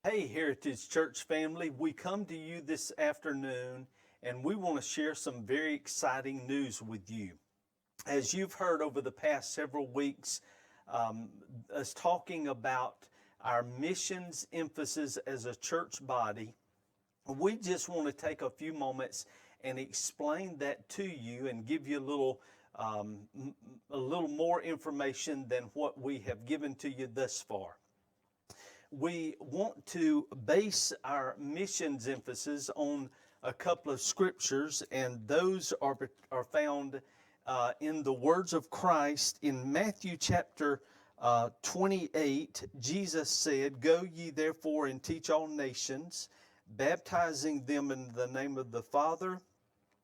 Hey, Heritage Church family, we come to you this afternoon and we want to share some very exciting news with you. As you've heard over the past several weeks, um, us talking about our missions emphasis as a church body, we just want to take a few moments and explain that to you and give you a little more information than what we have given to you thus far. We want to base our missions emphasis on a couple of scriptures, and those are found in the words of Christ in Matthew chapter 28. Jesus said, "Go ye therefore and teach all nations, baptizing them in the name of the Father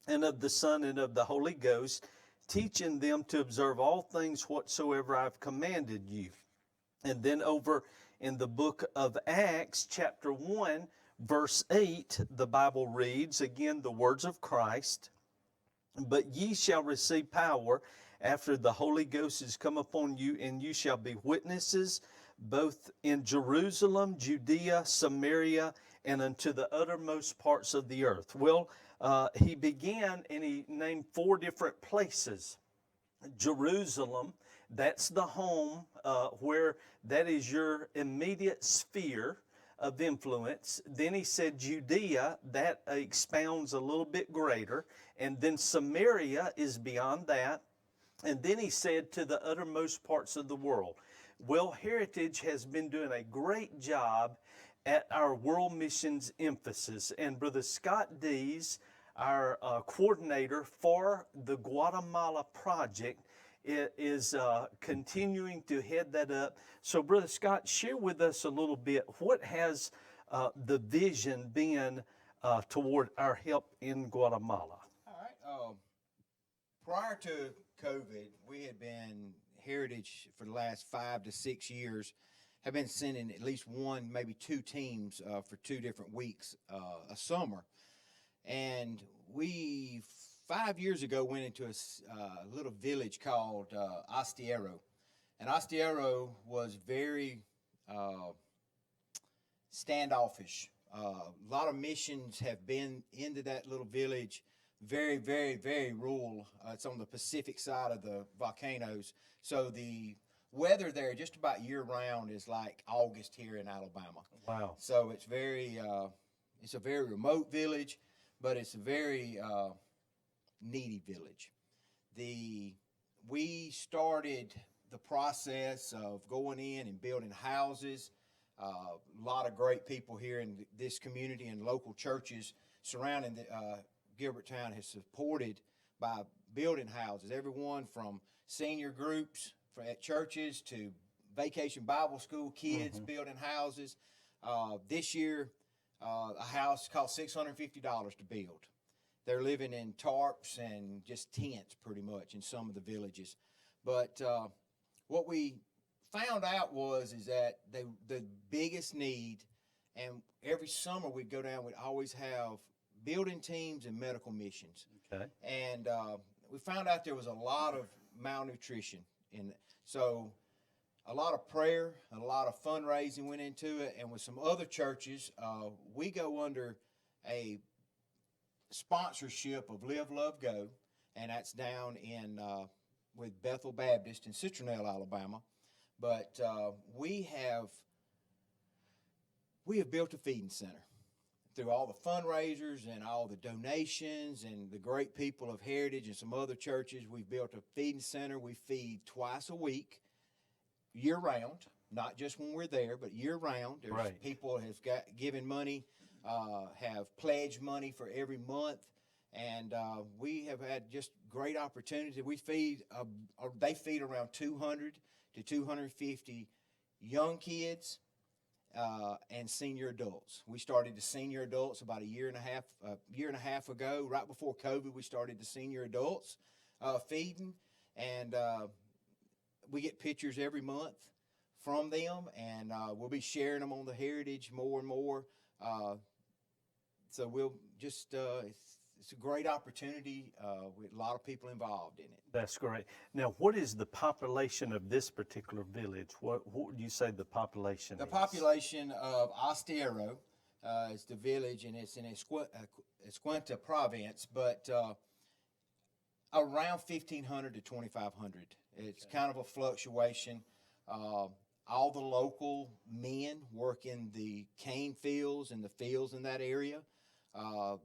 and of the Son and of the Holy Ghost, teaching them to observe all things whatsoever I've commanded you." And then over in the book of Acts, chapter 1, verse 8, the Bible reads, again, the words of Christ, "But ye shall receive power after the Holy Ghost is come upon you, and you shall be witnesses both in Jerusalem, Judea, Samaria, and unto the uttermost parts of the earth." Well, he began and he named four different places. Jerusalem, that's the home where that is your immediate sphere of influence. Then he said Judea, that expounds a little bit greater. And then Samaria is beyond that. And then he said to the uttermost parts of the world. Well, Heritage has been doing a great job at our world missions emphasis. And Brother Scott Dees, our coordinator for the Guatemala project, is continuing to head that up. So, Brother Scott, share with us a little bit. What has the vision been toward our help in Guatemala? All right. Prior to COVID, we had been Heritage for the last 5 to 6 years, have been sending at least one, maybe two teams for 2 different weeks a summer. And we 5 years ago went into a little village called Astiero. And Astiero was very standoffish. A lot of missions have been into that little village. Very, very, very rural. It's on the Pacific side of the volcanoes. So the weather there just about year round is like August here in Alabama. Wow. So it's it's a very remote village, but it's a very needy village. We started the process of going in and building houses. A lot of great people here in this community and local churches surrounding Gilbert Town has supported by building houses. Everyone from senior groups at churches to vacation Bible school kids building houses. This year, a house cost $650 to build. They're living in tarps and just tents pretty much in some of the villages. But what we found out is that the biggest need, and every summer we'd go down, we'd always have building teams and medical missions. Okay. And we found out there was a lot of malnutrition. So a lot of prayer, a lot of fundraising went into it. And with some other churches, we go under a sponsorship of Live, Love, Go. And that's down in with Bethel Baptist in Citronelle, Alabama. But we have built a feeding center. Through all the fundraisers and all the donations and the great people of Heritage and some other churches, we've built a feeding center. We feed twice a week, year round, not just when we're there, but year round. There's Right. people have given money, have pledged money for every month, and we have had just great opportunity. We feed, they feed around 200 to 250 young kids. And senior adults. We started the senior adults about a year and a half ago. Right before COVID, we started the senior adults feeding, and we get pictures every month from them, and we'll be sharing them on the Heritage more and more. So we'll just it's a great opportunity with a lot of people involved in it. That's great. Now, what is the population of this particular village? What would you say the population The is? population of Ostero is the village, and it's in Escuintla province, but around 1,500 to 2,500. It's kind of a fluctuation. All the local men work in the cane fields and the fields in that area.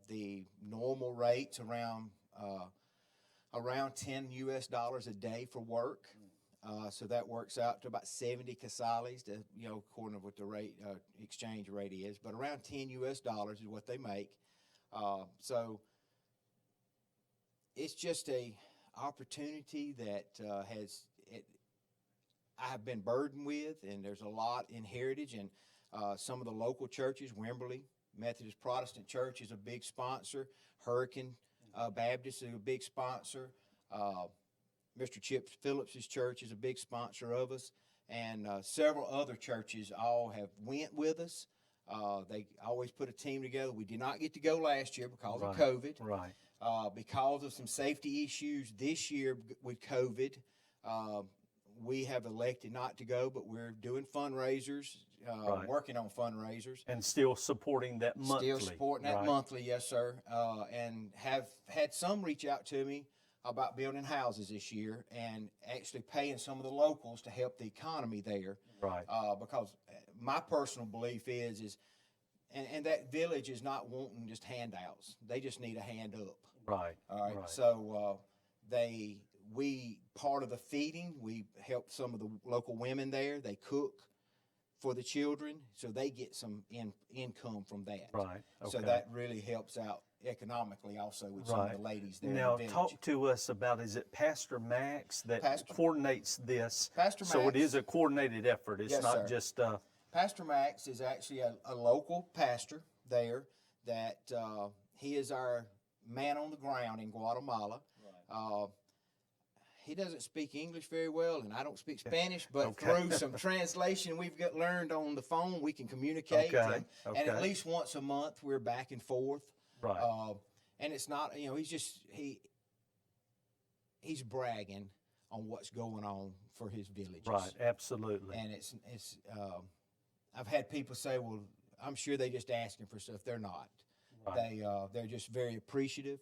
The normal rates around $10 US a day for work. So that works out to about 70 casales, according to what the rate exchange rate is. But around $10 US is what they make. So it's just a opportunity that I have been burdened with, and there's a lot in Heritage, and some of the local churches. Wimberley Methodist Protestant Church is a big sponsor. Hurricane Baptist is a big sponsor. Mr. Chip Phillips' church is a big sponsor of us, and several other churches all have went with us. They always put a team together. We did not get to go last year because of COVID. Right. Because of some safety issues this year with COVID, we have elected not to go, but we're doing fundraisers, working on fundraisers. And still supporting that monthly. Still supporting that monthly, yes, sir. And have had some reach out to me about building houses this year and actually paying some of the locals to help the economy there. Right. Because my personal belief is and that village is not wanting just handouts. They just need a hand up. Right. All right. Right. So we part of the feeding, we help some of the local women there. They cook for the children, so they get some income from that. Right. Okay. So that really helps out economically also with some of the ladies there. Now, in the village. talk to us about, is it Pastor Max that coordinates this? Pastor So it Max. is a coordinated effort. It's Yes, not sir. just Pastor Max is actually a local pastor there that he is our man on the ground in Guatemala. Right. He doesn't speak English very well, and I don't speak Spanish, but through some translation we've learned on the phone, we can communicate. And at least once a month, we're back and forth. Right. And it's not, he's bragging on what's going on for his villages. Right, absolutely. And it's I've had people say, well, I'm sure they're just asking for stuff. They're not. Right. They're just very appreciative.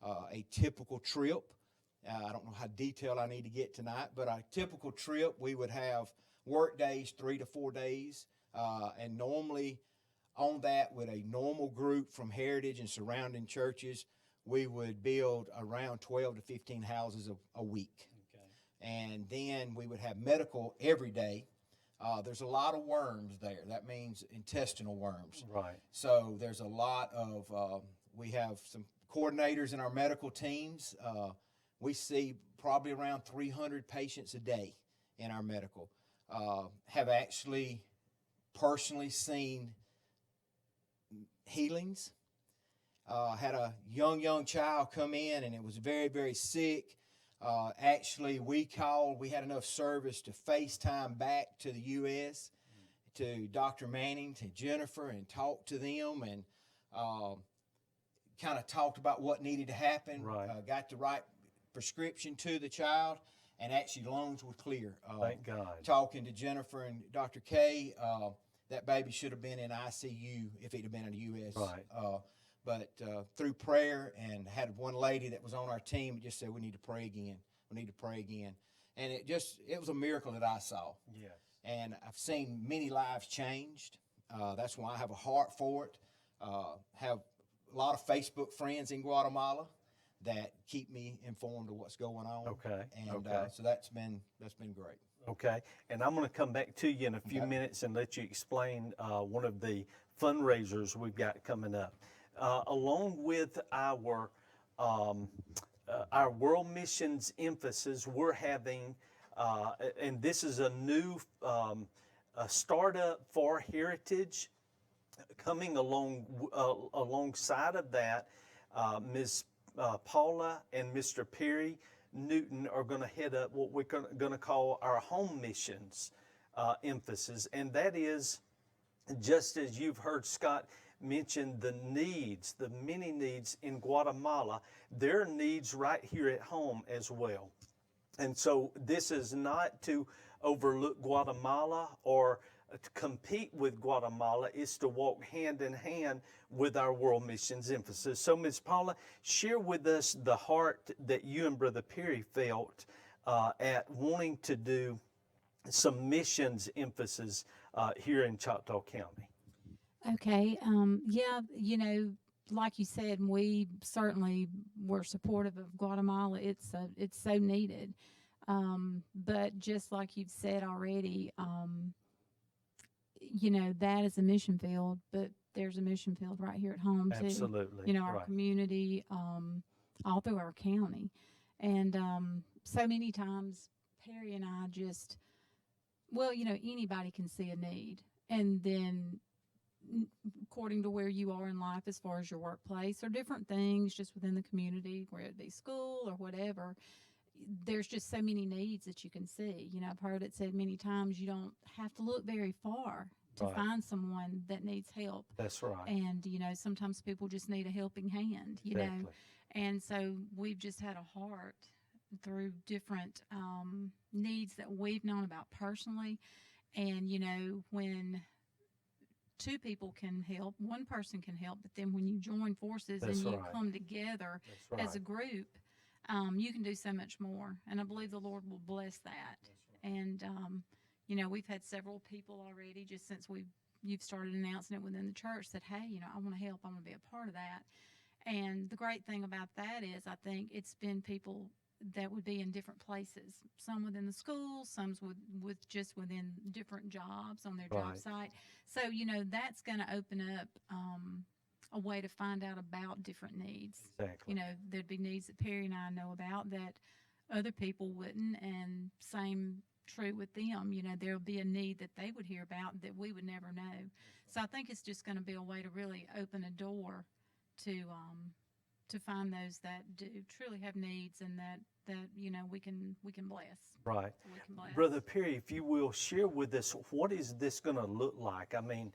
A typical trip, I don't know how detailed I need to get tonight, but a typical trip, we would have work days, 3 to 4 days, and normally on that with a normal group from Heritage and surrounding churches, we would build around 12 to 15 houses a week. Okay. And then we would have medical every day. There's a lot of worms there. That means intestinal worms. Right. So there's a lot of, we have some coordinators in our medical teams. We see probably around 300 patients a day in our medical. Have actually personally seen healings. Had a young child come in, and it was very, very sick. Actually, we had enough service to FaceTime back to the U.S., to Dr. Manning, to Jennifer, and talk to them, and kind of talked about what needed to happen. Right. Got the right prescription to the child, and actually lungs were clear. Thank God. Talking to Jennifer and Dr. K, that baby should have been in ICU if it had been in the U.S. Right. But through prayer, and had one lady that was on our team just said, we need to pray again. We need to pray again. And it was a miracle that I saw. Yes. And I've seen many lives changed. That's why I have a heart for it. Have a lot of Facebook friends in Guatemala that keep me informed of what's going on. Okay. And so that's been great. Okay. And I'm going to come back to you in a few minutes and let you explain one of the fundraisers we've got coming up. Along with our world missions emphasis, we're having, and this is a new a startup for Heritage. Coming alongside of that, Ms. Paula and Mr. Perry Newton are going to head up what we're going to call our home missions emphasis, and that is just as you've heard Scott mention the needs, the many needs in Guatemala, there are needs right here at home as well. And so this is not to overlook Guatemala or to compete with Guatemala. It's to walk hand in hand with our world missions emphasis. So, Ms. Paula, share with us the heart that you and Brother Perry felt at wanting to do some missions emphasis here in Choctaw County. Okay. Yeah, like you said, we certainly were supportive of Guatemala. It's so needed. But just like you've said already, that is a mission field, but there's a mission field right here at home too. Absolutely. Our Right. community, all through our county. And so many times Perry and I just, anybody can see a need. And then according to where you are in life as far as your workplace or different things just within the community, whether it be school or whatever, there's just so many needs that you can see. I've heard it said many times you don't have to look very far to Right. find someone that needs help. That's right. And, sometimes people just need a helping hand, Exactly. And so we've just had a heart through different needs that we've known about personally. And, when two people can help, one person can help, but then when you join forces That's and you right. come together That's right. as a group, you can do so much more. And I believe the Lord will bless that. And, we've had several people already just since you've started announcing it within the church that, hey, I want to help. I want to be a part of that. And the great thing about that is I think it's been people that would be in different places, some within the schools, some with just within different jobs on their job Right. site. So, that's going to open up a way to find out about different needs. Exactly. There'd be needs that Perry and I know about that other people wouldn't, and same true with them. There'll be a need that they would hear about that we would never know. So I think it's just going to be a way to really open a door to find those that do truly have needs and that we can bless. Right. So we can bless. Brother Perry, if you will share with us, what is this going to look like? I mean,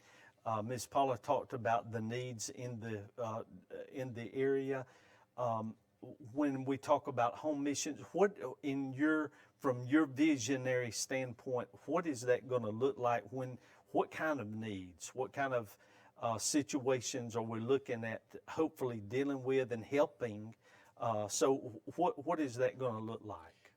Ms. Paula talked about the needs in the area. When we talk about home missions, what from your visionary standpoint, what is that going to look like? What kind of needs, what kind of situations are we looking at? Hopefully dealing with and helping. So what is that going to look like?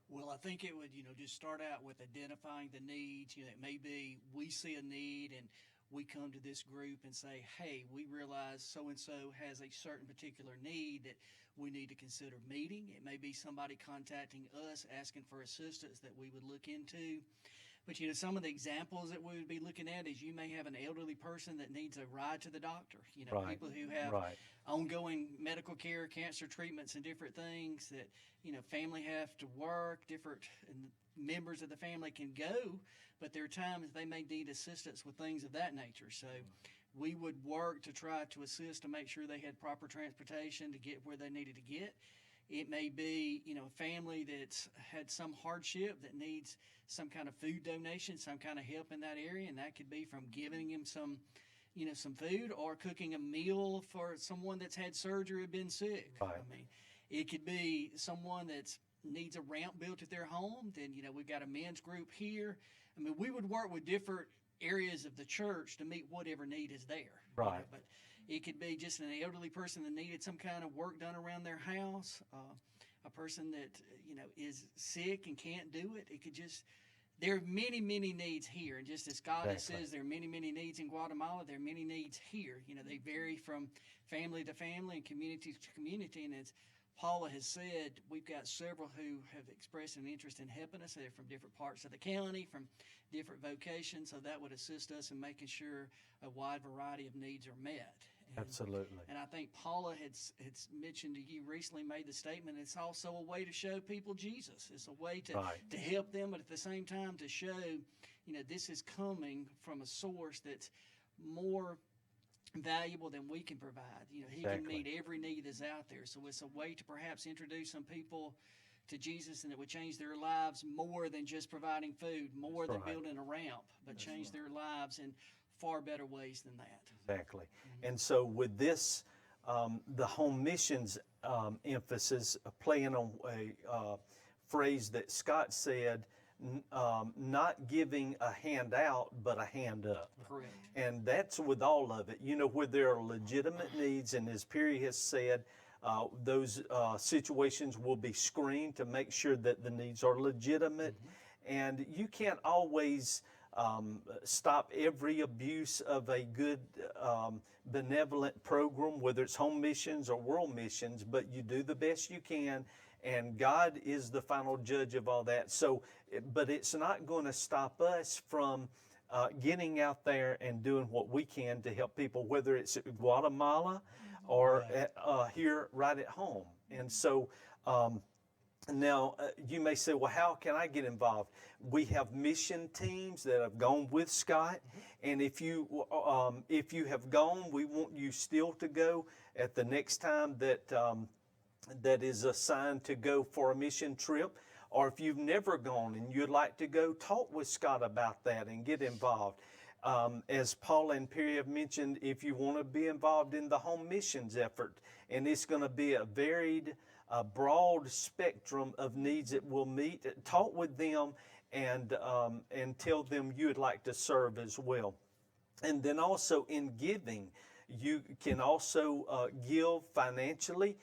Well, I think it would, just start out with identifying the needs. It may be we see a need and we come to this group and say, hey, we realize so-and-so has a certain particular need that we need to consider meeting. It may be somebody contacting us asking for assistance that we would look into. But, some of the examples that we would be looking at is you may have an elderly person that needs a ride to the doctor. Right. People who have Right. ongoing medical care, cancer treatments, and different things that, family have to work, different members of the family can go, but there are times they may need assistance with things of that nature. So we would work to try to assist to make sure they had proper transportation to get where they needed to get. It may be, a family that's had some hardship that needs some kind of food donation, some kind of help in that area, and that could be from giving them some food or cooking a meal for someone that's had surgery or been sick. Right. I mean, it could be someone that needs a ramp built at their home. Then, we've got a men's group here. I mean, we would work with different areas of the church to meet whatever need is there. Right. But it could be just an elderly person that needed some kind of work done around their house, a person that, is sick and can't do it. It could just, there are many, many needs here. And just as God Exactly. says there are many, many needs in Guatemala, there are many needs here. They vary from family to family and community to community. And as Paula has said, we've got several who have expressed an interest in helping us. They're from different parts of the county, from different vocations, so that would assist us in making sure a wide variety of needs are met. Absolutely. And I think Paula had mentioned to you recently, made the statement, it's also a way to show people Jesus. It's a way to, Right. to help them, but at the same time to show, this is coming from a source that's more valuable than we can provide. He Exactly. can meet every need that's out there. So it's a way to perhaps introduce some people to Jesus, and it would change their lives more than just providing food, more That's than right. building a ramp, but That's change right. their lives and far better ways than that. Exactly. And so with this, the home missions emphasis, playing on a phrase that Scott said, not giving a hand out, but a hand up. Correct. And that's with all of it. You know, where there are legitimate needs, and as Perry has said, those situations will be screened to make sure that the needs are legitimate. And you can't always stop every abuse of a good benevolent program, whether it's home missions or world missions, but you do the best you can, and God is the final judge of all that. So, but it's not going to stop us from getting out there and doing what we can to help people, whether it's Guatemala or here right at home. And so now you may say, well, how can I get involved? We have mission teams that have gone with Scott, and if you have gone, we want you still to go at the next time that that is assigned to go for a mission trip. Or if you've never gone and you'd like to go, talk with Scott about that and get involved. As Paula and Perry have mentioned, if you want to be involved in the home missions effort, and it's going to be a varied, broad spectrum of needs that we'll meet, talk with them and tell them you would like to serve as well. And then also in giving, you can also give financially.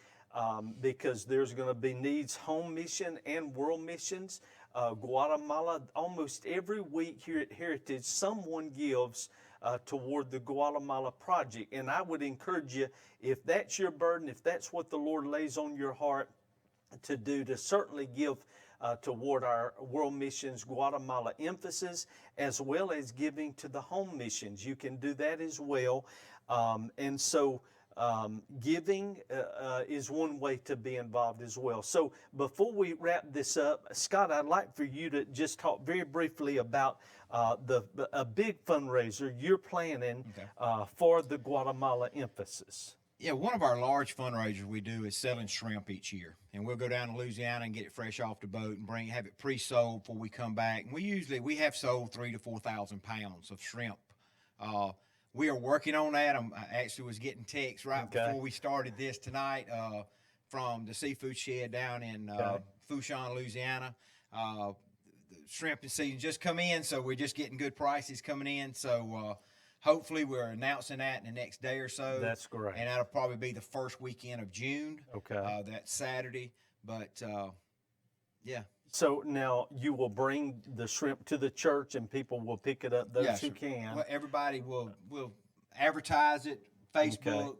Because there's going to be needs, home mission and world missions. Guatemala, almost every week here at Heritage, someone gives toward the Guatemala project. And I would encourage you, if that's your burden, if that's what the Lord lays on your heart to do, to certainly give toward our world missions Guatemala emphasis, as well as giving to the home missions. You can do that as well. And so giving is one way to be involved as well. So before we wrap this up, Scott, I'd like for you to just talk very briefly about a big fundraiser you're planning for the Guatemala emphasis. Yeah, one of our large fundraisers we do is selling shrimp each year. And we'll go down to Louisiana and get it fresh off the boat and have it pre-sold before we come back. And we have sold 3,000 to 4,000 pounds of shrimp. We are working on that. I actually was getting texts before we started this tonight from the seafood shed down in Fouchon, Louisiana. The shrimp season just come in, so we're just getting good prices coming in. So hopefully we're announcing that in the next day or so. That's great. And that'll probably be the first weekend of June. Okay. That's Saturday. But, yeah. So now you will bring the shrimp to the church and people will pick it up, those who can. Well, everybody will advertise it, Facebook,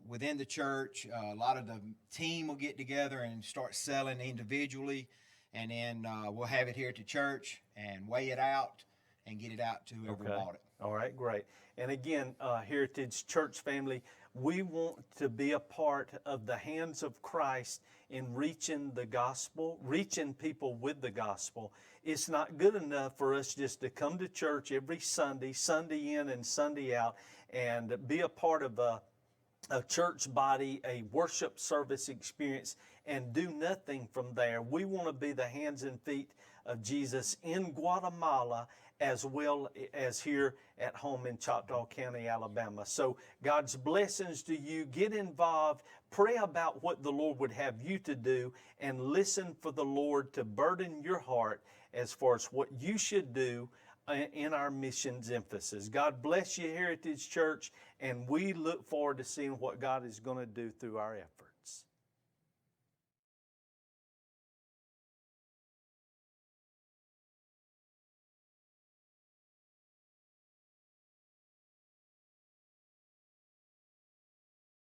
within the church. A lot of the team will get together and start selling individually. And then we'll have it here at the church and weigh it out and get it out to whoever bought it. All right, great. And again, Heritage Church family, we want to be a part of the hands of Christ in reaching the gospel, reaching people with the gospel. It's not good enough for us just to come to church every Sunday, Sunday in and Sunday out, and be a part of a church body, a worship service experience, and do nothing from there. We want to be the hands and feet of Jesus in Guatemala as well as here at home in Choctaw County, Alabama. So God's blessings to you. Get involved. Pray about what the Lord would have you to do, and listen for the Lord to burden your heart as far as what you should do in our missions emphasis. God bless you, Heritage Church, and we look forward to seeing what God is going to do through our efforts.